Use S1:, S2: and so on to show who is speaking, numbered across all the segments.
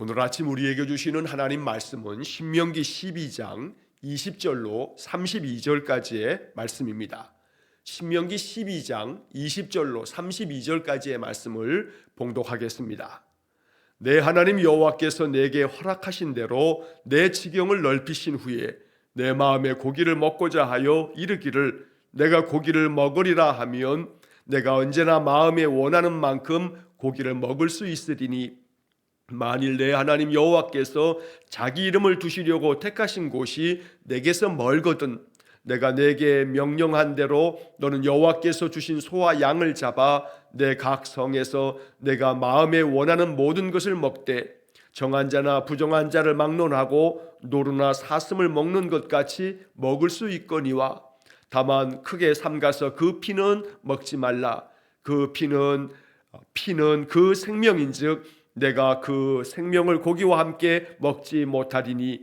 S1: 오늘 아침 우리에게 주시는 하나님 말씀은 신명기 12장 20절로 32절까지의 말씀입니다. 신명기 12장 20절로 32절까지의 말씀을 봉독하겠습니다. 내 하나님 여호와께서 내게 허락하신 대로 내 지경을 넓히신 후에 내 마음에 고기를 먹고자 하여 이르기를 내가 고기를 먹으리라 하면 내가 언제나 마음에 원하는 만큼 고기를 먹을 수 있으리니 만일 내 하나님 여호와께서 자기 이름을 두시려고 택하신 곳이 내게서 멀거든 내가 내게 명령한 대로 너는 여호와께서 주신 소와 양을 잡아 내 각 성에서 내가 마음에 원하는 모든 것을 먹되 정한 자나 부정한 자를 막론하고 노루나 사슴을 먹는 것 같이 먹을 수 있거니와 다만 크게 삼가서 그 피는 먹지 말라. 그 피는 그 생명인즉 내가 그 생명을 고기와 함께 먹지 못하리니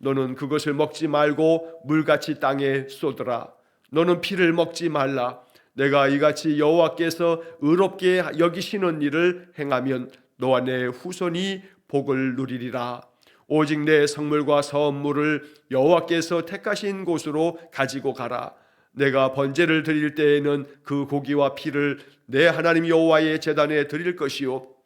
S1: 너는 그것을 먹지 말고 물같이 땅에 쏟으라. 너는 피를 먹지 말라. 내가 이같이 여호와께서 의롭게 여기시는 일을 행하면 너와 내 후손이 복을 누리리라. 오직 내 성물과 선물을 여호와께서 택하신 곳으로 가지고 가라. 내가 번제를 드릴 때에는 그 고기와 피를 내 하나님 여호와의 제단에 드릴 것이요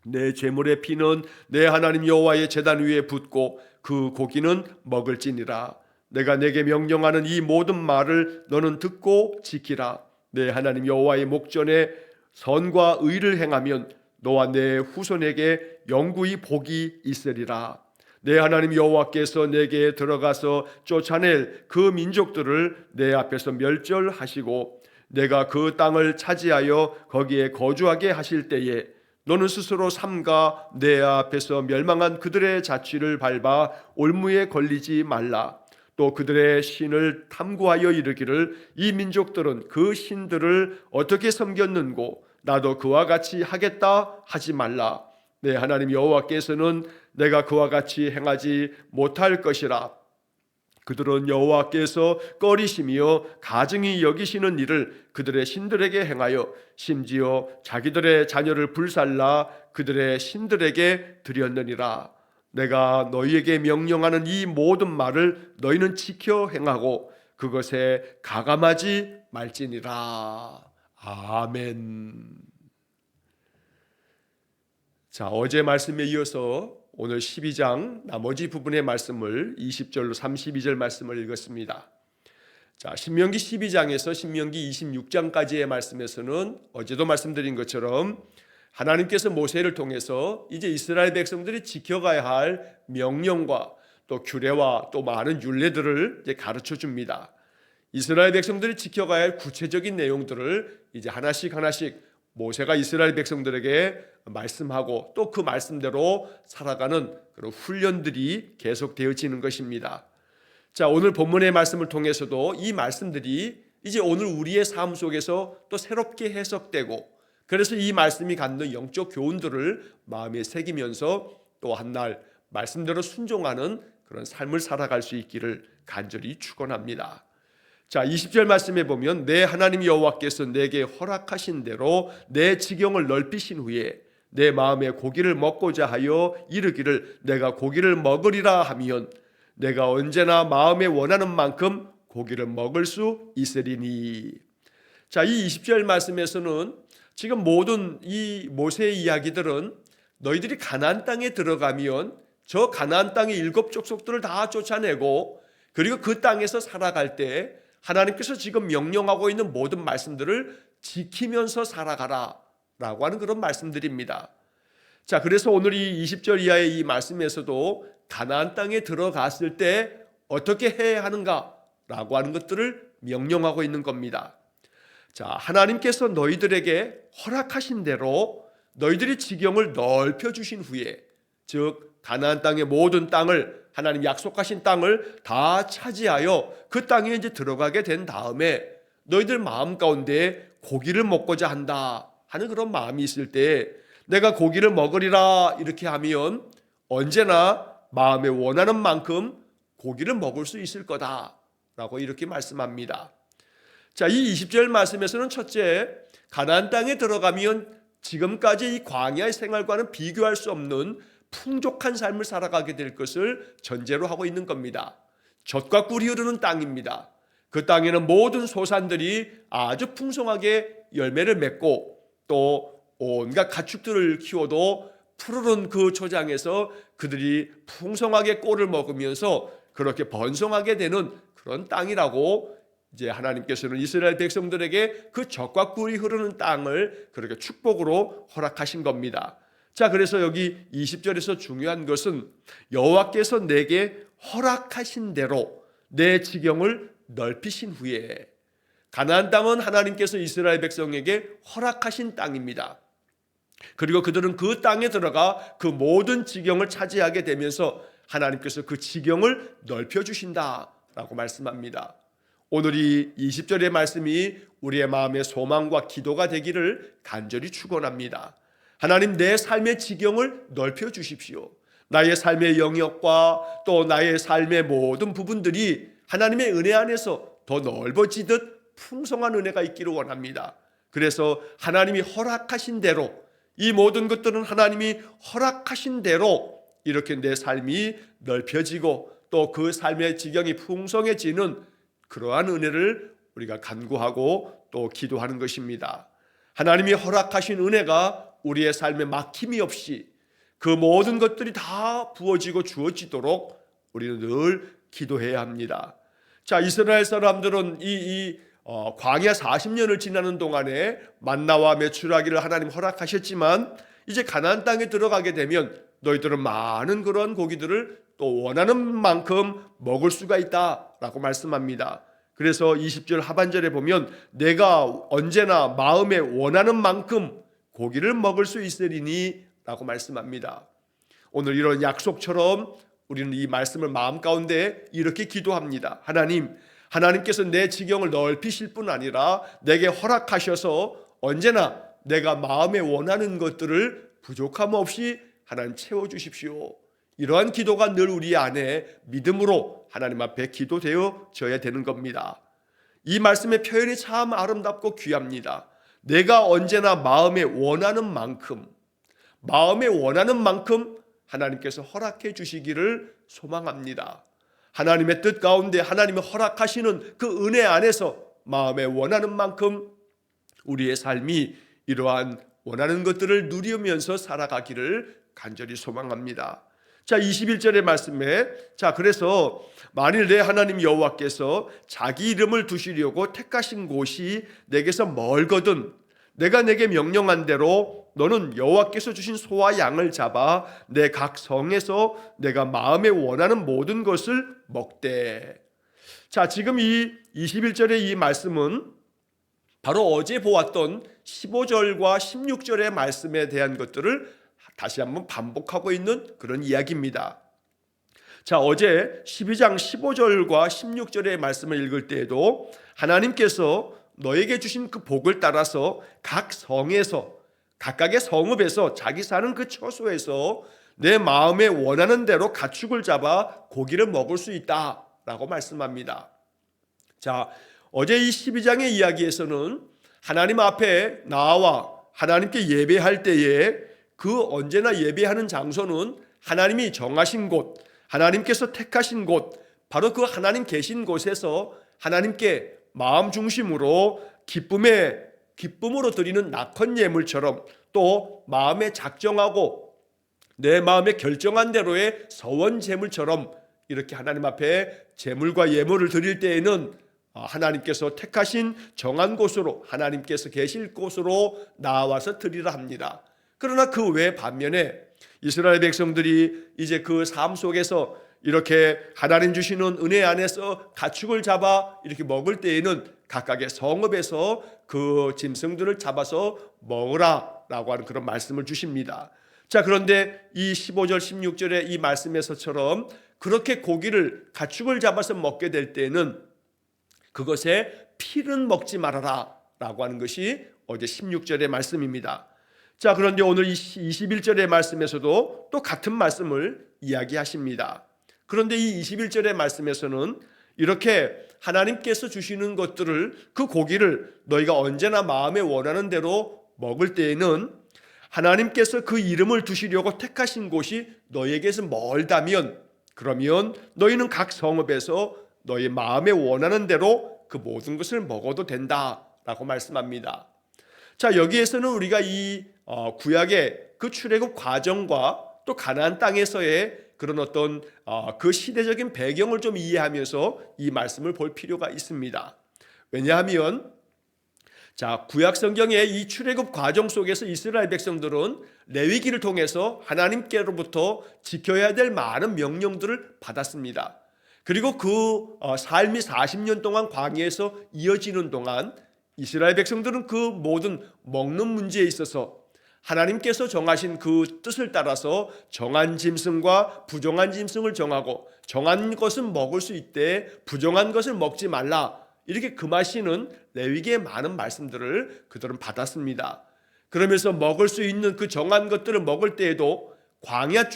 S1: 내 제물의 피는 내 하나님 여호와의 제단 위에 붓고 그 고기는 먹을지니라. 내가 내게 명령하는 이 모든 말을 너는 듣고 지키라. 내 하나님 여호와의 목전에 선과 의를 행하면 너와 내 후손에게 영구히 복이 있으리라. 내 하나님 여호와께서 내게 들어가서 쫓아낼 그 민족들을 내 앞에서 멸절하시고 내가 그 땅을 차지하여 거기에 거주하게 하실 때에 너는 스스로 삼가 내 앞에서 멸망한 그들의 자취를 밟아 올무에 걸리지 말라. 또 그들의 신을 탐구하여 이르기를 이 민족들은 그 신들을 어떻게 섬겼는고 나도 그와 같이 하겠다 하지 말라. 내 하나님 여호와께서는 내가 그와 같이 행하지 못할 것이라. 그들은 여호와께서 꺼리시며 가증히 여기시는 일을 그들의 신들에게 행하여 심지어 자기들의 자녀를 불살라 그들의 신들에게 드렸느니라. 내가 너희에게 명령하는 이 모든 말을 너희는 지켜 행하고 그것에 가감하지 말지니라. 아멘. 자, 어제 말씀에 이어서 오늘 12장 나머지 부분의 말씀을 20절로 32절 말씀을 읽었습니다. 자, 신명기 12장에서 신명기 26장까지의 말씀에서는 어제도 말씀드린 것처럼 하나님께서 모세를 통해서 이제 이스라엘 백성들이 지켜가야 할 명령과 또 규례와 또 많은 율례들을 이제 가르쳐 줍니다. 이스라엘 백성들이 지켜가야 할 구체적인 내용들을 이제 하나씩 모세가 이스라엘 백성들에게 말씀하고 또 그 말씀대로 살아가는 그런 훈련들이 계속되어지는 것입니다. 자, 오늘 본문의 말씀을 통해서도 이 말씀들이 이제 오늘 우리의 삶 속에서 또 새롭게 해석되고 그래서 이 말씀이 갖는 영적 교훈들을 마음에 새기면서 또 한날 말씀대로 순종하는 그런 삶을 살아갈 수 있기를 간절히 축원합니다. 자, 20절 말씀에 보면 내 하나님 여호와께서 내게 허락하신 대로 내 지경을 넓히신 후에 내 마음에 고기를 먹고자 하여 이르기를 내가 고기를 먹으리라 하면 내가 언제나 마음에 원하는 만큼 고기를 먹을 수 있으리니. 자, 이 20절 말씀에서는 지금 모든 이 모세의 이야기들은 너희들이 가나안 땅에 들어가면 저 가나안 땅의 7 족속들을 다 쫓아내고 그리고 그 땅에서 살아갈 때 하나님께서 지금 명령하고 있는 모든 말씀들을 지키면서 살아가라 라고 하는 그런 말씀들입니다. 자, 그래서 오늘 이 20절 이하의 이 말씀에서도 가나안 땅에 들어갔을 때 어떻게 해야 하는가 라고 하는 것들을 명령하고 있는 겁니다. 자, 하나님께서 너희들에게 허락하신 대로 너희들이 지경을 넓혀주신 후에 즉 가나안 땅의 모든 땅을 하나님 약속하신 땅을 다 차지하여 그 땅에 이제 들어가게 된 다음에 너희들 마음 가운데 고기를 먹고자 한다 하는 그런 마음이 있을 때 내가 고기를 먹으리라 이렇게 하면 언제나 마음에 원하는 만큼 고기를 먹을 수 있을 거다라고 이렇게 말씀합니다. 자, 이 20절 말씀에서는 첫째, 가나안 땅에 들어가면 지금까지 이 광야의 생활과는 비교할 수 없는 풍족한 삶을 살아가게 될 것을 전제로 하고 있는 겁니다. 젖과 꿀이 흐르는 땅입니다. 그 땅에는 모든 소산들이 아주 풍성하게 열매를 맺고 또 온갖 가축들을 키워도 푸르른 그 초장에서 그들이 풍성하게 꿀을 먹으면서 그렇게 번성하게 되는 그런 땅이라고 이제 하나님께서는 이스라엘 백성들에게 그 젖과 꿀이 흐르는 땅을 그렇게 축복으로 허락하신 겁니다. 자, 그래서 여기 20절에서 중요한 것은 여호와께서 내게 허락하신 대로 내 지경을 넓히신 후에, 가나안 땅은 하나님께서 이스라엘 백성에게 허락하신 땅입니다. 그리고 그들은 그 땅에 들어가 그 모든 지경을 차지하게 되면서 하나님께서 그 지경을 넓혀주신다라고 말씀합니다. 오늘 이 20절의 말씀이 우리의 마음의 소망과 기도가 되기를 간절히 축원합니다. 하나님, 내 삶의 지경을 넓혀주십시오. 나의 삶의 영역과 또 나의 삶의 모든 부분들이 하나님의 은혜 안에서 더 넓어지듯 풍성한 은혜가 있기를 원합니다. 그래서 하나님이 허락하신 대로, 이 모든 것들은 하나님이 허락하신 대로 이렇게 내 삶이 넓혀지고 또 그 삶의 지경이 풍성해지는 그러한 은혜를 우리가 간구하고 또 기도하는 것입니다. 하나님이 허락하신 은혜가 우리의 삶에 막힘이 없이 그 모든 것들이 다 부어지고 주어지도록 우리는 늘 기도해야 합니다. 자, 이스라엘 사람들은 광야 40년을 지나는 동안에 만나와 메추라기를 하나님 허락하셨지만 이제 가나안 땅에 들어가게 되면 너희들은 많은 그런 고기들을 또 원하는 만큼 먹을 수가 있다라고 말씀합니다. 그래서 20절 하반절에 보면 내가 언제나 마음에 원하는 만큼 고기를 먹을 수 있으리니 라고 말씀합니다. 오늘 이런 약속처럼 우리는 이 말씀을 마음 가운데 이렇게 기도합니다. 하나님께서 내 지경을 넓히실 뿐 아니라 내게 허락하셔서 언제나 내가 마음에 원하는 것들을 부족함 없이 하나님 채워주십시오. 이러한 기도가 늘 우리 안에 믿음으로 하나님 앞에 기도되어져야 되는 겁니다. 이 말씀의 표현이 참 아름답고 귀합니다. 내가 언제나 마음에 원하는 만큼 하나님께서 허락해 주시기를 소망합니다. 하나님의 뜻 가운데 하나님이 허락하시는 그 은혜 안에서 마음에 원하는 만큼 우리의 삶이 이러한 원하는 것들을 누리면서 살아가기를 간절히 소망합니다. 자, 21절의 말씀에 그래서 만일 내 하나님 여호와께서 자기 이름을 두시려고 택하신 곳이 내게서 멀거든 내가 내게 명령한 대로 너는 여호와께서 주신 소와 양을 잡아 내 각 성에서 내가 마음에 원하는 모든 것을 먹되. 자, 지금 이 21절의 이 말씀은 바로 어제 보았던 15절과 16절의 말씀에 대한 것들을 다시 한번 반복하고 있는 그런 이야기입니다. 자, 어제 12장 15절과 16절의 말씀을 읽을 때에도 하나님께서 너에게 주신 그 복을 따라서 각 성에서, 각각의 성읍에서, 자기 사는 그 처소에서 내 마음에 원하는 대로 가축을 잡아 고기를 먹을 수 있다라고 말씀합니다. 자, 어제 이 12장의 이야기에서는 하나님 앞에 나와 하나님께 예배할 때에 그 언제나 예배하는 장소는 하나님이 정하신 곳, 하나님께서 택하신 곳, 바로 그 하나님 계신 곳에서 하나님께 마음 중심으로 기쁨으로 드리는 낙헌 예물처럼 또 마음에 작정하고 내 마음에 결정한 대로의 서원 제물처럼 이렇게 하나님 앞에 제물과 예물을 드릴 때에는 하나님께서 택하신 정한 곳으로, 하나님께서 계실 곳으로 나와서 드리라 합니다. 그러나 그 외 반면에 이스라엘 백성들이 이제 그 삶 속에서 이렇게 하나님 주시는 은혜 안에서 가축을 잡아 이렇게 먹을 때에는 각각의 성읍에서 그 짐승들을 잡아서 먹으라라고 하는 그런 말씀을 주십니다. 자, 그런데 이 15절 16절의 이 말씀에서처럼 그렇게 고기를, 가축을 잡아서 먹게 될 때에는 그것에 피는 먹지 말아라 라고 하는 것이 어제 16절의 말씀입니다. 자, 그런데 오늘 21절의 말씀에서도 또 같은 말씀을 이야기하십니다. 그런데 이 21절의 말씀에서는 이렇게 하나님께서 주시는 것들을, 그 고기를 너희가 언제나 마음에 원하는 대로 먹을 때에는 하나님께서 그 이름을 두시려고 택하신 곳이 너에게서 멀다면 그러면 너희는 각 성읍에서 너희 마음에 원하는 대로 그 모든 것을 먹어도 된다라고 말씀합니다. 자, 여기에서는 우리가 이 구약의 그 출애굽 과정과 또 가나안 땅에서의 그런 어떤 그 시대적인 배경을 좀 이해하면서 이 말씀을 볼 필요가 있습니다. 왜냐하면 자, 구약 성경의 이 출애굽 과정 속에서 이스라엘 백성들은 레위기를 통해서 하나님께로부터 지켜야 될 많은 명령들을 받았습니다. 그리고 그 삶이 40년 동안 광야에서 이어지는 동안 이스라엘 백성들은 그 모든 먹는 문제에 있어서 하나님께서 정하신 그 뜻을 따라서 정한 짐승과 부정한 짐승을 정하고 정한 것은 먹을 수 있되 부정한 것을 먹지 말라, 이렇게 금하시는 레위기의 많은 말씀들을 그들은 받았습니다. 그러면서 먹을 수 있는 그 정한 것들을 먹을 때에도 광야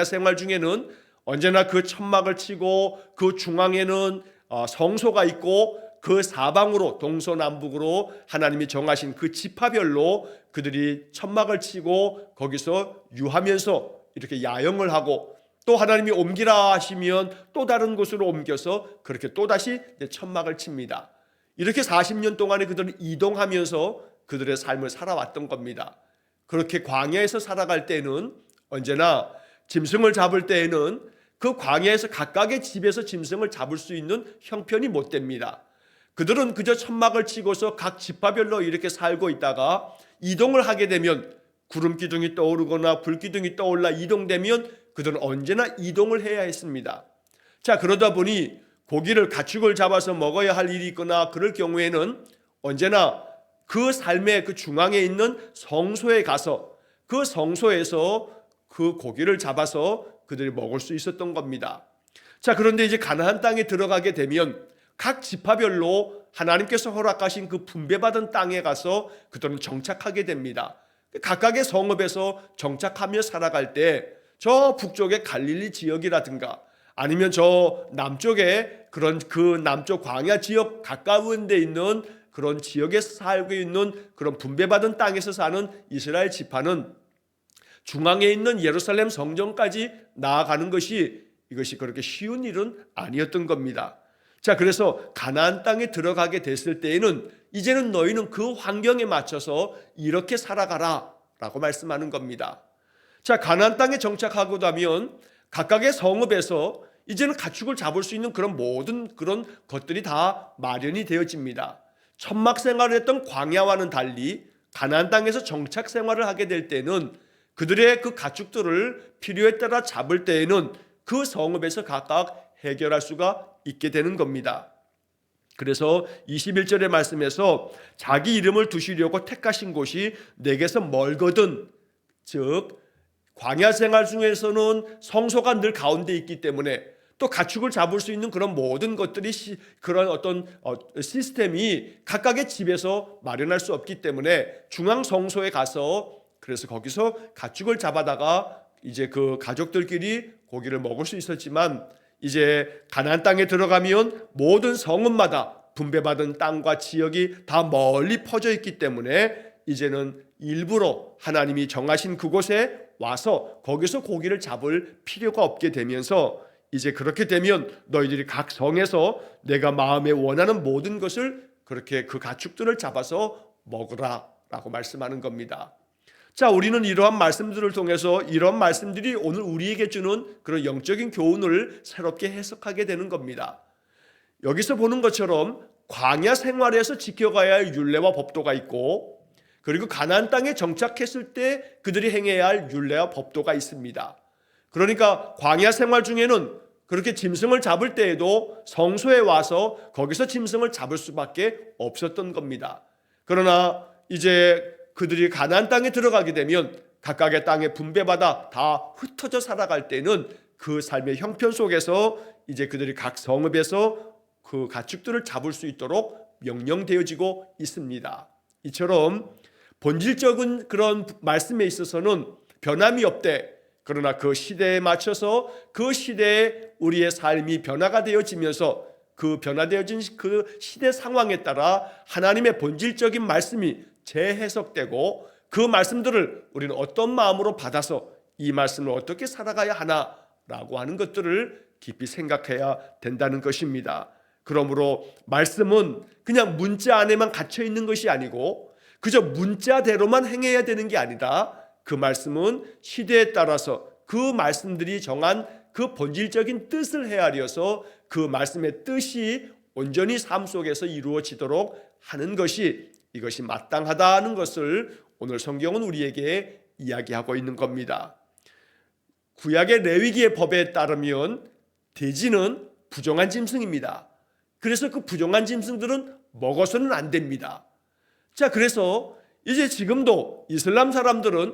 S1: 생활 중에는 언제나 그 천막을 치고 그 중앙에는 성소가 있고 그 사방으로 동서남북으로 하나님이 정하신 그 지파별로 그들이 천막을 치고 거기서 유하면서 이렇게 야영을 하고 또 하나님이 옮기라 하시면 또 다른 곳으로 옮겨서 그렇게 또다시 천막을 칩니다. 이렇게 40년 동안에 그들은 이동하면서 그들의 삶을 살아왔던 겁니다. 그렇게 광야에서 살아갈 때는 언제나 짐승을 잡을 때에는 그 광야에서 각각의 집에서 짐승을 잡을 수 있는 형편이 못 됩니다. 그들은 그저 천막을 치고서 각 지파별로 이렇게 살고 있다가 이동을 하게 되면 구름 기둥이 떠오르거나 불 기둥이 떠올라 이동되면 그들은 언제나 이동을 해야 했습니다. 자, 그러다 보니 고기를 가축을 잡아서 먹어야 할 일이 있거나 그럴 경우에는 언제나 그 삶의 그 중앙에 있는 성소에 가서 그 성소에서 그 고기를 잡아서 그들이 먹을 수 있었던 겁니다. 자, 그런데 이제 가나안 땅에 들어가게 되면 각 지파별로 하나님께서 허락하신 그 분배받은 땅에 가서 그들은 정착하게 됩니다. 각각의 성읍에서 정착하며 살아갈 때 저 북쪽의 갈릴리 지역이라든가 아니면 저 남쪽에 그런 그 남쪽 광야 지역 가까운 데 있는 그런 지역에서 살고 있는 그런 분배받은 땅에서 사는 이스라엘 지파는 중앙에 있는 예루살렘 성전까지 나아가는 것이 이것이 그렇게 쉬운 일은 아니었던 겁니다. 자, 그래서 가나안 땅에 들어가게 됐을 때에는 이제는 너희는 그 환경에 맞춰서 이렇게 살아가라 라고 말씀하는 겁니다. 자, 가나안 땅에 정착하고 나면 각각의 성읍에서 이제는 가축을 잡을 수 있는 그런 모든 그런 것들이 다 마련이 되어집니다. 천막 생활을 했던 광야와는 달리 가나안 땅에서 정착 생활을 하게 될 때는 그들의 그 가축들을 필요에 따라 잡을 때에는 그 성읍에서 각각 해결할 수가 있게 되는 겁니다. 그래서 21절의 말씀에서 자기 이름을 두시려고 택하신 곳이 내게서 멀거든, 즉 광야 생활 중에서는 성소가 늘 가운데 있기 때문에 또 가축을 잡을 수 있는 그런 모든 것들이 그런 어떤 시스템이 각각의 집에서 마련할 수 없기 때문에 중앙 성소에 가서 그래서 거기서 가축을 잡아다가 이제 그 가족들끼리 고기를 먹을 수 있었지만 이제 가나안 땅에 들어가면 모든 성읍마다 분배받은 땅과 지역이 다 멀리 퍼져 있기 때문에 이제는 일부러 하나님이 정하신 그곳에 와서 거기서 고기를 잡을 필요가 없게 되면서 이제 그렇게 되면 너희들이 각 성에서 내가 마음에 원하는 모든 것을 그렇게 그 가축들을 잡아서 먹으라 라고 말씀하는 겁니다. 자, 우리는 이러한 말씀들을 통해서 이런 말씀들이 오늘 우리에게 주는 그런 영적인 교훈을 새롭게 해석하게 되는 겁니다. 여기서 보는 것처럼 광야 생활에서 지켜가야 할 율례와 법도가 있고 그리고 가나안 땅에 정착했을 때 그들이 행해야 할 율례와 법도가 있습니다. 그러니까 광야 생활 중에는 그렇게 짐승을 잡을 때에도 성소에 와서 거기서 짐승을 잡을 수밖에 없었던 겁니다. 그러나 이제 그들이 가나안 땅에 들어가게 되면 각각의 땅에 분배받아 다 흩어져 살아갈 때는 그 삶의 형편 속에서 이제 그들이 각 성읍에서 그 가축들을 잡을 수 있도록 명령되어지고 있습니다. 이처럼 본질적인 그런 말씀에 있어서는 변함이 없되 그러나 그 시대에 맞춰서 그 시대에 우리의 삶이 변화가 되어지면서 그 변화되어진 그 시대 상황에 따라 하나님의 본질적인 말씀이 재해석되고 그 말씀들을 우리는 어떤 마음으로 받아서 이 말씀을 어떻게 살아가야 하나라고 하는 것들을 깊이 생각해야 된다는 것입니다. 그러므로 말씀은 그냥 문자 안에만 갇혀 있는 것이 아니고 그저 문자대로만 행해야 되는 게 아니라 그 말씀은 시대에 따라서 그 말씀들이 정한 그 본질적인 뜻을 헤아려서 그 말씀의 뜻이 온전히 삶 속에서 이루어지도록 하는 것이 이것이 마땅하다는 것을 오늘 성경은 우리에게 이야기하고 있는 겁니다. 구약의 레위기의 법에 따르면 돼지는 부정한 짐승입니다. 그래서 그 부정한 짐승들은 먹어서는 안 됩니다. 자, 그래서 이제 지금도 이슬람 사람들은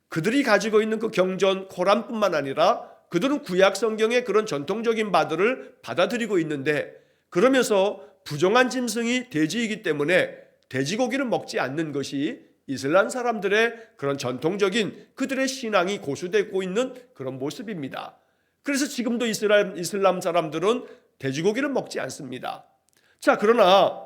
S1: 그들이 가지고 있는 그 경전 코란뿐만 아니라 그들은 구약 성경의 그런 전통적인 바들을 받아들이고 있는데, 그러면서 부정한 짐승이 돼지이기 때문에 돼지고기를 먹지 않는 것이 이슬람 사람들의 그런 전통적인 그들의 신앙이 고수되고 있는 그런 모습입니다. 그래서 지금도 이슬람 사람들은 돼지고기를 먹지 않습니다. 자, 그러나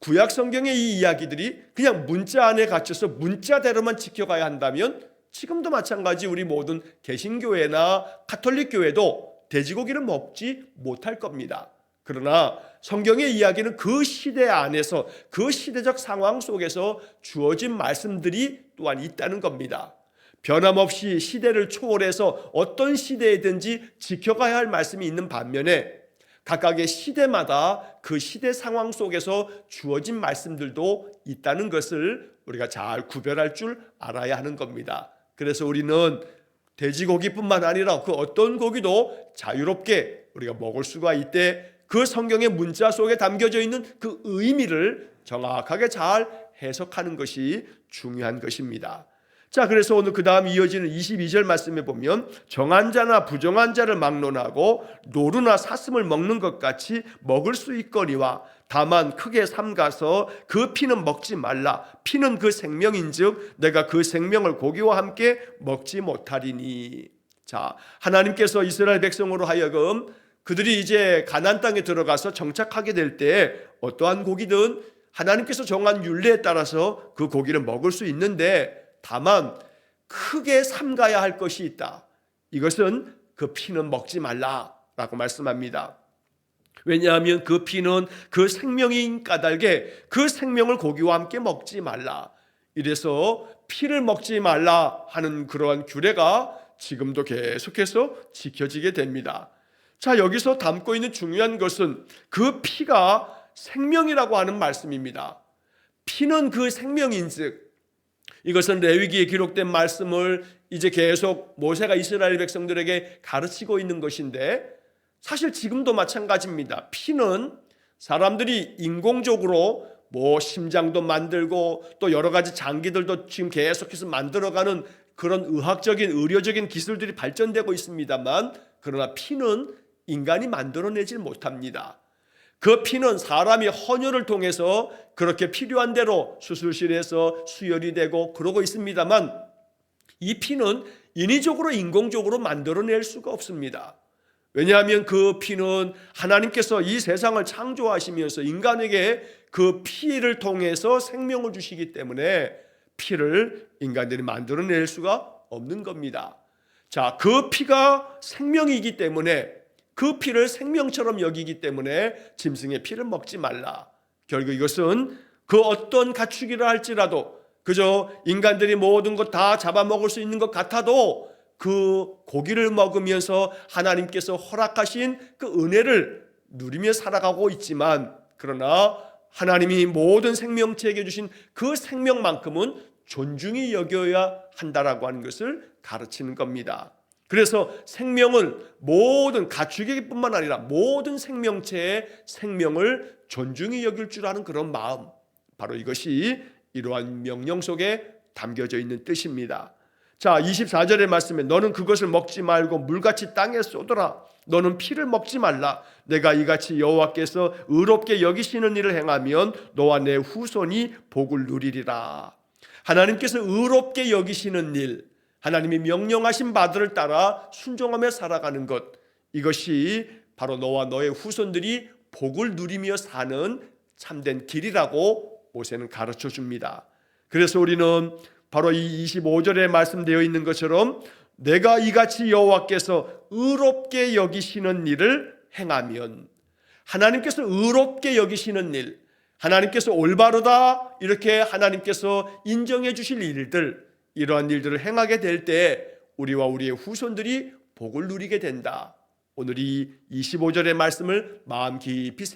S1: 구약 성경의 이 이야기들이 그냥 문자 안에 갇혀서 문자대로만 지켜가야 한다면 지금도 마찬가지 우리 모든 개신교회나 가톨릭 교회도 돼지고기를 먹지 못할 겁니다. 그러나 성경의 이야기는 그 시대 안에서 그 시대적 상황 속에서 주어진 말씀들이 또한 있다는 겁니다. 변함없이 시대를 초월해서 어떤 시대에든지 지켜가야 할 말씀이 있는 반면에 각각의 시대마다 그 시대 상황 속에서 주어진 말씀들도 있다는 것을 우리가 잘 구별할 줄 알아야 하는 겁니다. 그래서 우리는 돼지고기뿐만 아니라 그 어떤 고기도 자유롭게 우리가 먹을 수가 있대, 그 성경의 문자 속에 담겨져 있는 그 의미를 정확하게 잘 해석하는 것이 중요한 것입니다. 자, 그래서 오늘 그 다음 이어지는 22절 말씀에 보면 정한 자나 부정한 자를 막론하고 노루나 사슴을 먹는 것 같이 먹을 수 있거니와 다만 크게 삼가서 그 피는 먹지 말라. 피는 그 생명인즉 내가 그 생명을 고기와 함께 먹지 못하리니. 자, 하나님께서 이스라엘 백성으로 하여금 그들이 이제 가나안 땅에 들어가서 정착하게 될 때 어떠한 고기든 하나님께서 정한 율례에 따라서 그 고기를 먹을 수 있는데, 다만 크게 삼가야 할 것이 있다. 이것은 그 피는 먹지 말라라고 말씀합니다. 왜냐하면 그 피는 그 생명인 까닭에 그 생명을 고기와 함께 먹지 말라. 이래서 피를 먹지 말라 하는 그러한 규례가 지금도 계속해서 지켜지게 됩니다. 자, 여기서 담고 있는 중요한 것은 그 피가 생명이라고 하는 말씀입니다. 피는 그 생명인즉, 이것은 레위기에 기록된 말씀을 이제 계속 모세가 이스라엘 백성들에게 가르치고 있는 것인데, 사실 지금도 마찬가지입니다. 피는 사람들이 인공적으로 심장도 만들고 또 여러 가지 장기들도 지금 계속해서 만들어가는 그런 의학적인 의료적인 기술들이 발전되고 있습니다만, 그러나 피는 인간이 만들어내질 못합니다. 그 피는 사람이 헌혈을 통해서 그렇게 필요한 대로 수술실에서 수혈이 되고 그러고 있습니다만, 이 피는 인위적으로 인공적으로 만들어낼 수가 없습니다. 왜냐하면 그 피는 하나님께서 이 세상을 창조하시면서 인간에게 그 피를 통해서 생명을 주시기 때문에 피를 인간들이 만들어낼 수가 없는 겁니다. 자, 그 피가 생명이기 때문에, 그 피를 생명처럼 여기기 때문에 짐승의 피를 먹지 말라. 결국 이것은 그 어떤 가축이라 할지라도 그저 인간들이 모든 것 다 잡아먹을 수 있는 것 같아도 그 고기를 먹으면서 하나님께서 허락하신 그 은혜를 누리며 살아가고 있지만, 그러나 하나님이 모든 생명체에게 주신 그 생명만큼은 존중히 여겨야 한다라고 하는 것을 가르치는 겁니다. 그래서 생명은 모든 가축에게뿐만 아니라 모든 생명체의 생명을 존중히 여길 줄 아는 그런 마음, 바로 이것이 이러한 명령 속에 담겨져 있는 뜻입니다. 자, 24절의 말씀에 너는 그것을 먹지 말고 물같이 땅에 쏟아라. 너는 피를 먹지 말라. 내가 이같이 여호와께서 의롭게 여기시는 일을 행하면 너와 내 후손이 복을 누리리라. 하나님께서 의롭게 여기시는 일, 하나님이 명령하신 바들을 따라 순종하며 살아가는 것, 이것이 바로 너와 너의 후손들이 복을 누리며 사는 참된 길이라고 모세는 가르쳐 줍니다. 그래서 우리는 바로 이 25절에 말씀되어 있는 것처럼 내가 이같이 여호와께서 의롭게 여기시는 일을 행하면, 하나님께서 의롭게 여기시는 일, 하나님께서 올바르다 이렇게 하나님께서 인정해 주실 일들, 이러한 일들을 행하게 될 때 우리와 우리의 후손들이 복을 누리게 된다. 오늘 이 25절의 말씀을 마음 깊이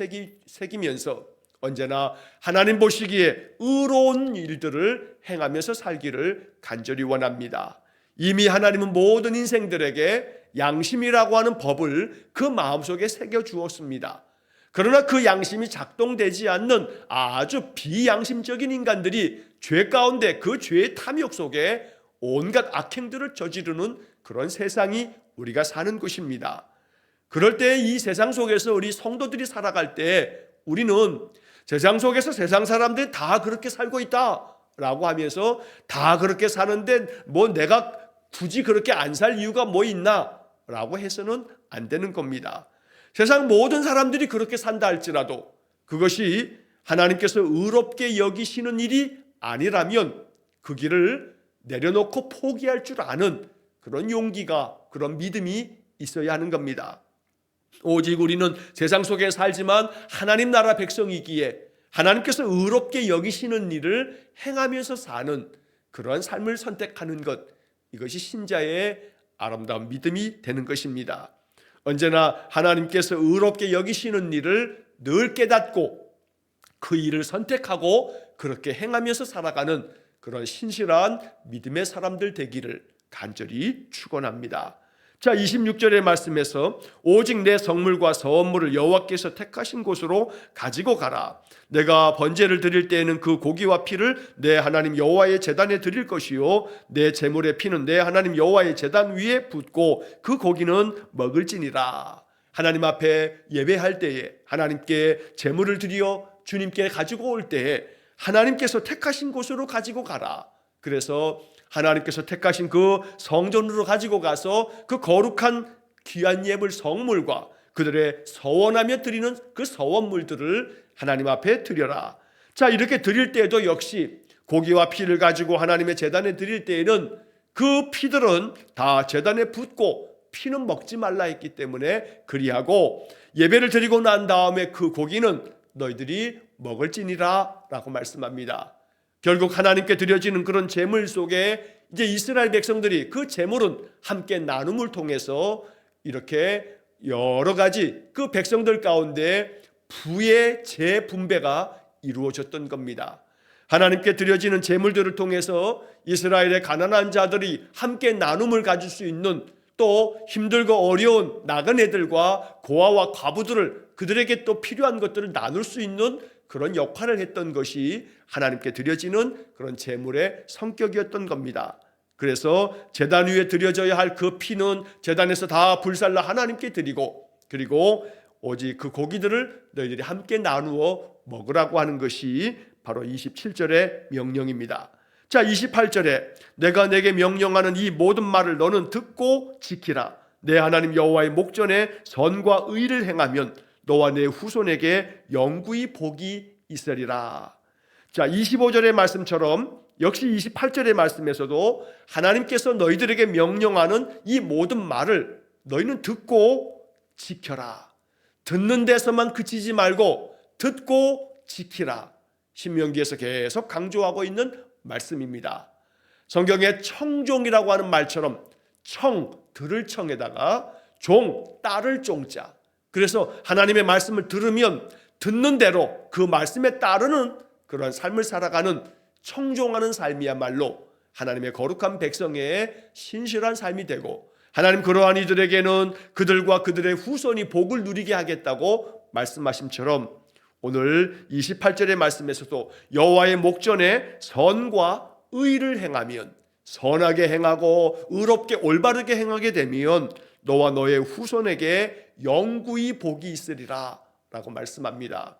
S1: 새기면서 언제나 하나님 보시기에 의로운 일들을 행하면서 살기를 간절히 원합니다. 이미 하나님은 모든 인생들에게 양심이라고 하는 법을 그 마음속에 새겨 주었습니다. 그러나 그 양심이 작동되지 않는 아주 비양심적인 인간들이 죄 가운데 그 죄의 탐욕 속에 온갖 악행들을 저지르는 그런 세상이 우리가 사는 곳입니다. 그럴 때 이 세상 속에서 우리 성도들이 살아갈 때 우리는 세상 속에서 세상 사람들이 다 그렇게 살고 있다라고 하면서 다 그렇게 사는데 뭐 내가 굳이 그렇게 안 살 이유가 뭐 있나 라고 해서는 안 되는 겁니다. 세상 모든 사람들이 그렇게 산다 할지라도 그것이 하나님께서 의롭게 여기시는 일이 아니라면 그 길을 내려놓고 포기할 줄 아는 그런 용기가, 그런 믿음이 있어야 하는 겁니다. 오직 우리는 세상 속에 살지만 하나님 나라 백성이기에 하나님께서 의롭게 여기시는 일을 행하면서 사는 그러한 삶을 선택하는 것, 이것이 신자의 아름다운 믿음이 되는 것입니다. 언제나 하나님께서 의롭게 여기시는 일을 늘 깨닫고 그 일을 선택하고 그렇게 행하면서 살아가는 그런 신실한 믿음의 사람들 되기를 간절히 축원합니다. 자, 26절의 말씀에서 오직 내 성물과 서원물을 여호와께서 택하신 곳으로 가지고 가라. 내가 번제를 드릴 때에는 그 고기와 피를 내 하나님 여호와의 제단에 드릴 것이요 내 제물의 피는 내 하나님 여호와의 제단 위에 붓고 그 고기는 먹을지니라. 하나님 앞에 예배할 때에 하나님께 제물을 드려 주님께 가지고 올 때에 하나님께서 택하신 곳으로 가지고 가라. 그래서 하나님께서 택하신 그 성전으로 가지고 가서 그 거룩한 귀한 예물 성물과 그들의 서원하며 드리는 그 서원물들을 하나님 앞에 드려라. 자, 이렇게 드릴 때에도 역시 고기와 피를 가지고 하나님의 제단에 드릴 때에는 그 피들은 다 제단에 붓고 피는 먹지 말라 했기 때문에 그리하고 예배를 드리고 난 다음에 그 고기는 너희들이 먹을지니라 라고 말씀합니다. 결국 하나님께 드려지는 그런 제물 속에 이제 이스라엘 백성들이 그 제물은 함께 나눔을 통해서 이렇게 여러 가지 그 백성들 가운데 부의 재분배가 이루어졌던 겁니다. 하나님께 드려지는 제물들을 통해서 이스라엘의 가난한 자들이 함께 나눔을 가질 수 있는, 또 힘들고 어려운 나그네들과 고아와 과부들을 그들에게 또 필요한 것들을 나눌 수 있는 그런 역할을 했던 것이 하나님께 드려지는 그런 제물의 성격이었던 겁니다. 그래서 제단 위에 드려져야 할 그 피는 제단에서 다 불살라 하나님께 드리고, 그리고 오직 그 고기들을 너희들이 함께 나누어 먹으라고 하는 것이 바로 27절의 명령입니다. 자, 28절에 내가 내게 명령하는 이 모든 말을 너는 듣고 지키라. 내 하나님 여호와의 목전에 선과 의를 행하면 너와 내 후손에게 영구히 복이 있으리라. 자, 25절의 말씀처럼 역시 28절의 말씀에서도 하나님께서 너희들에게 명령하는 이 모든 말을 너희는 듣고 지켜라. 듣는 데서만 그치지 말고 듣고 지키라. 신명기에서 계속 강조하고 있는 말씀입니다. 성경에 청종이라고 하는 말처럼 청, 들을 청에다가 종, 따를 종자. 그래서 하나님의 말씀을 들으면 듣는 대로 그 말씀에 따르는 그런 삶을 살아가는 청종하는 삶이야말로 하나님의 거룩한 백성의 신실한 삶이 되고, 하나님 그러한 이들에게는 그들과 그들의 후손이 복을 누리게 하겠다고 말씀하심처럼 오늘 28절의 말씀에서도 여호와의 목전에 선과 의를 행하면, 선하게 행하고 의롭게 올바르게 행하게 되면 너와 너의 후손에게 영구히 복이 있으리라 라고 말씀합니다.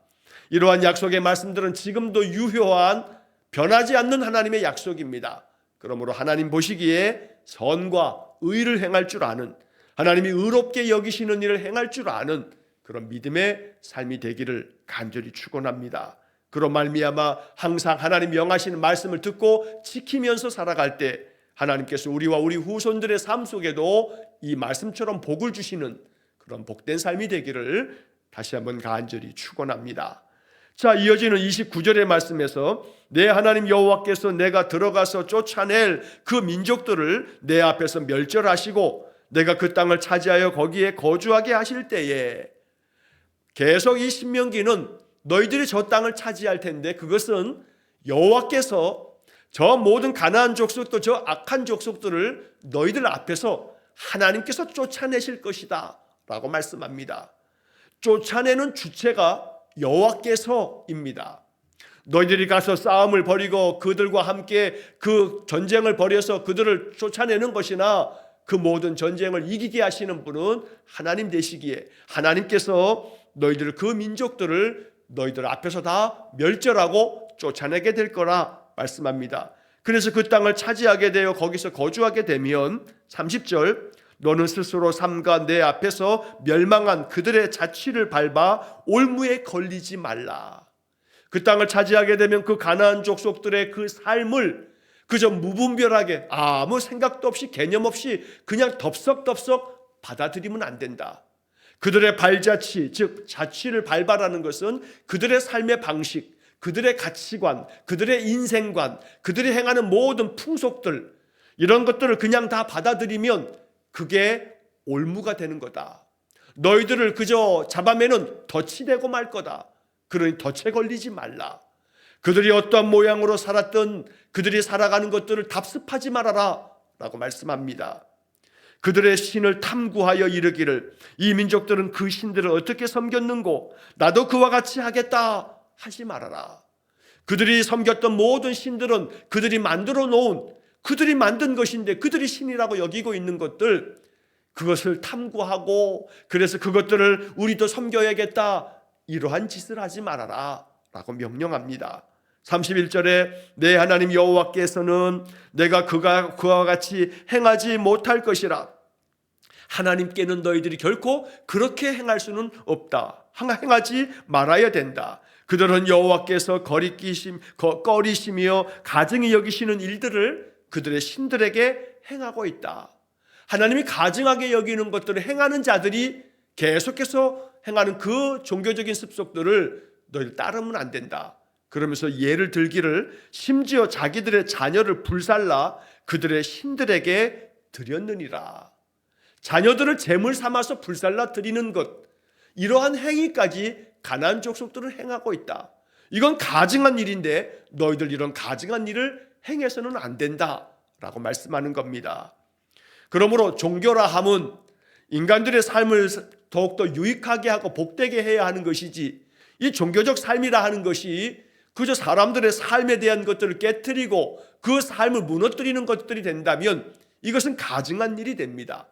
S1: 이러한 약속의 말씀들은 지금도 유효한 변하지 않는 하나님의 약속입니다. 그러므로 하나님 보시기에 선과 의를 행할 줄 아는, 하나님이 의롭게 여기시는 일을 행할 줄 아는 그런 믿음의 삶이 되기를 간절히 축원합니다. 그로 말미암아 항상 하나님 명하시는 말씀을 듣고 지키면서 살아갈 때 하나님께서 우리와 우리 후손들의 삶 속에도 이 말씀처럼 복을 주시는 그런 복된 삶이 되기를 다시 한번 간절히 축원합니다. 자, 이어지는 29절의 말씀에서 내 하나님 여호와께서 내가 들어가서 쫓아낼 그 민족들을 내 앞에서 멸절하시고 내가 그 땅을 차지하여 거기에 거주하게 하실 때에, 계속 이 신명기는 너희들이 저 땅을 차지할 텐데 그것은 여호와께서 저 모든 가나안 족속도 저 악한 족속들을 너희들 앞에서 하나님께서 쫓아내실 것이다 라고 말씀합니다. 쫓아내는 주체가 여호와께서입니다. 너희들이 가서 싸움을 벌이고 그들과 함께 그 전쟁을 벌여서 그들을 쫓아내는 것이나 그 모든 전쟁을 이기게 하시는 분은 하나님 되시기에 하나님께서 너희들 그 민족들을 너희들 앞에서 다 멸절하고 쫓아내게 될 거라 말씀합니다. 그래서 그 땅을 차지하게 되어 거기서 거주하게 되면 30절 너는 스스로 삼가 내 앞에서 멸망한 그들의 자취를 밟아 올무에 걸리지 말라. 그 땅을 차지하게 되면 그 가나안 족속들의 그 삶을 그저 무분별하게 아무 생각도 없이 개념 없이 그냥 덥석덥석 받아들이면 안 된다. 그들의 발자취, 즉 자취를 밟아라는 것은 그들의 삶의 방식, 그들의 가치관, 그들의 인생관, 그들이 행하는 모든 풍속들, 이런 것들을 그냥 다 받아들이면 그게 올무가 되는 거다. 너희들을 그저 잡아매는 덫이 되고 말 거다. 그러니 덫에 걸리지 말라. 그들이 어떠한 모양으로 살았던 그들이 살아가는 것들을 답습하지 말아라 라고 말씀합니다. 그들의 신을 탐구하여 이르기를 이 민족들은 그 신들을 어떻게 섬겼는고 나도 그와 같이 하겠다 하지 말아라. 그들이 섬겼던 모든 신들은 그들이 만들어 놓은, 그들이 만든 것인데 그들이 신이라고 여기고 있는 것들, 그것을 탐구하고 그래서 그것들을 우리도 섬겨야겠다, 이러한 짓을 하지 말아라 라고 명령합니다. 31절에 내 하나님 여호와께서는 내가 그와 같이 행하지 못할 것이라. 하나님께는 너희들이 결코 그렇게 행할 수는 없다. 행하지 말아야 된다. 그들은 여호와께서 꺼리시며 가증히 여기시는 일들을 그들의 신들에게 행하고 있다. 하나님이 가증하게 여기는 것들을 행하는 자들이 계속해서 행하는 그 종교적인 습속들을 너희들 따르면 안 된다. 그러면서 예를 들기를 심지어 자기들의 자녀를 불살라 그들의 신들에게 드렸느니라. 자녀들을 제물 삼아서 불살라 드리는 것, 이러한 행위까지 가나안 족속들을 행하고 있다. 이건 가증한 일인데 너희들 이런 가증한 일을 행해서는 안 된다라고 말씀하는 겁니다. 그러므로 종교라 함은 인간들의 삶을 더욱더 유익하게 하고 복되게 해야 하는 것이지, 이 종교적 삶이라 하는 것이 그저 사람들의 삶에 대한 것들을 깨트리고 그 삶을 무너뜨리는 것들이 된다면 이것은 가증한 일이 됩니다.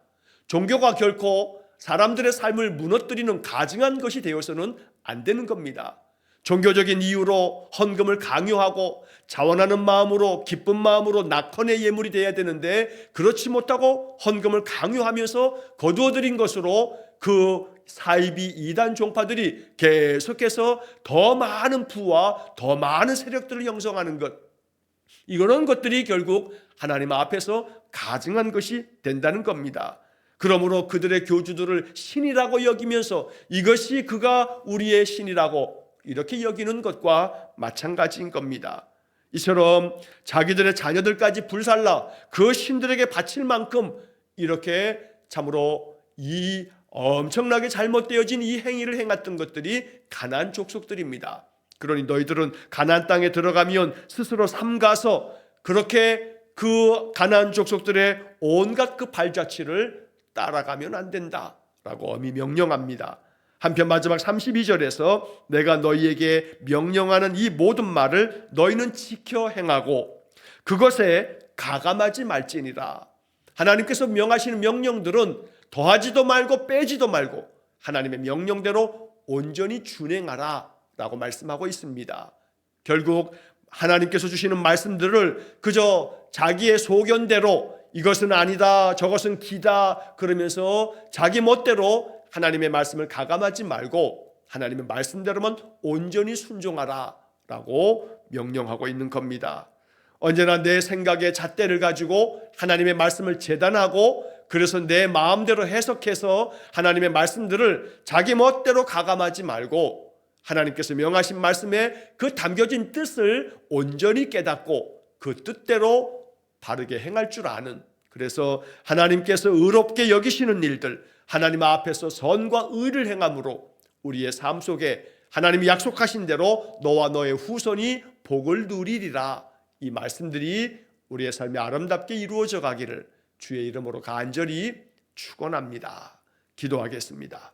S1: 종교가 결코 사람들의 삶을 무너뜨리는 가증한 것이 되어서는 안 되는 겁니다. 종교적인 이유로 헌금을 강요하고 자원하는 마음으로, 기쁜 마음으로 낙헌의 예물이 되어야 되는데 그렇지 못하고 헌금을 강요하면서 거두어들인 것으로 그 사이비 이단 종파들이 계속해서 더 많은 부와 더 많은 세력들을 형성하는 것, 이런 것들이 결국 하나님 앞에서 가증한 것이 된다는 겁니다. 그러므로 그들의 교주들을 신이라고 여기면서 이것이 그가 우리의 신이라고 이렇게 여기는 것과 마찬가지인 겁니다. 이처럼 자기들의 자녀들까지 불살라 그 신들에게 바칠 만큼 이렇게 참으로 이 엄청나게 잘못되어진 이 행위를 행했던 것들이 가나안 족속들입니다. 그러니 너희들은 가나안 땅에 들어가면 스스로 삼가서 그렇게 그 가나안 족속들의 온갖 그 발자취를 따라가면 안 된다라고 엄히 명령합니다. 한편 마지막 32절에서 내가 너희에게 명령하는 이 모든 말을 너희는 지켜 행하고 그것에 가감하지 말지니라. 하나님께서 명하시는 명령들은 더하지도 말고 빼지도 말고 하나님의 명령대로 온전히 준행하라 라고 말씀하고 있습니다. 결국 하나님께서 주시는 말씀들을 그저 자기의 소견대로 이것은 아니다, 저것은 기다 그러면서 자기 멋대로 하나님의 말씀을 가감하지 말고 하나님의 말씀대로만 온전히 순종하라 라고 명령하고 있는 겁니다. 언제나 내 생각의 잣대를 가지고 하나님의 말씀을 재단하고 그래서 내 마음대로 해석해서 하나님의 말씀들을 자기 멋대로 가감하지 말고 하나님께서 명하신 말씀에 그 담겨진 뜻을 온전히 깨닫고 그 뜻대로 바르게 행할 줄 아는, 그래서 하나님께서 의롭게 여기시는 일들, 하나님 앞에서 선과 의를 행함으로 우리의 삶 속에 하나님이 약속하신 대로 너와 너의 후손이 복을 누리리라, 이 말씀들이 우리의 삶에 아름답게 이루어져 가기를 주의 이름으로 간절히 축원합니다. 기도하겠습니다.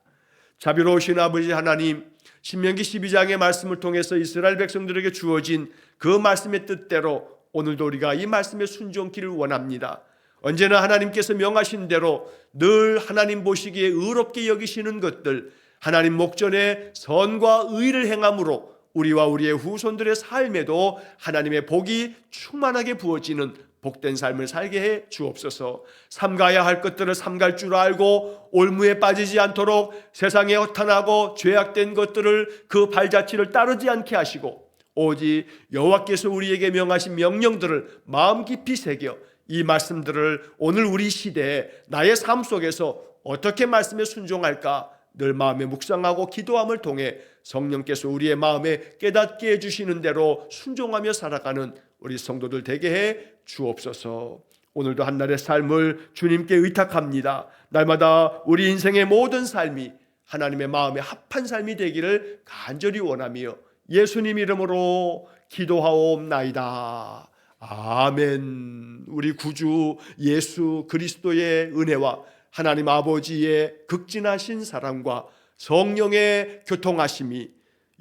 S1: 자비로우신 아버지 하나님, 신명기 12장의 말씀을 통해서 이스라엘 백성들에게 주어진 그 말씀의 뜻대로 오늘도 우리가 이 말씀에 순종키를 원합니다. 언제나 하나님께서 명하신 대로 늘 하나님 보시기에 의롭게 여기시는 것들, 하나님 목전에 선과 의를 행함으로 우리와 우리의 후손들의 삶에도 하나님의 복이 충만하게 부어지는 복된 삶을 살게 해 주옵소서. 삼가야 할 것들을 삼갈 줄 알고 올무에 빠지지 않도록 세상에 허탄하고 죄악된 것들을 그 발자취를 따르지 않게 하시고 오직 여호와께서 우리에게 명하신 명령들을 마음 깊이 새겨 이 말씀들을 오늘 우리 시대에 나의 삶 속에서 어떻게 말씀에 순종할까 늘 마음에 묵상하고 기도함을 통해 성령께서 우리의 마음에 깨닫게 해주시는 대로 순종하며 살아가는 우리 성도들 되게 해 주옵소서. 오늘도 한날의 삶을 주님께 의탁합니다. 날마다 우리 인생의 모든 삶이 하나님의 마음에 합한 삶이 되기를 간절히 원하며 예수님 이름으로 기도하옵나이다. 아멘. 우리 구주 예수 그리스도의 은혜와 하나님 아버지의 극진하신 사랑과 성령의 교통하심이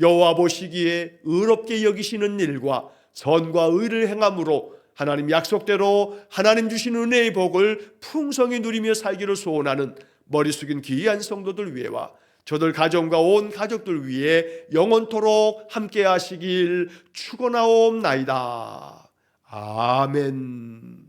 S1: 여호와 보시기에 의롭게 여기시는 일과 선과 의를 행함으로 하나님 약속대로 하나님 주신 은혜의 복을 풍성히 누리며 살기를 소원하는 머리 숙인 귀한 성도들 위해와 저들 가정과 온 가족들 위해 영원토록 함께 하시길 축원하옵나이다. 아멘.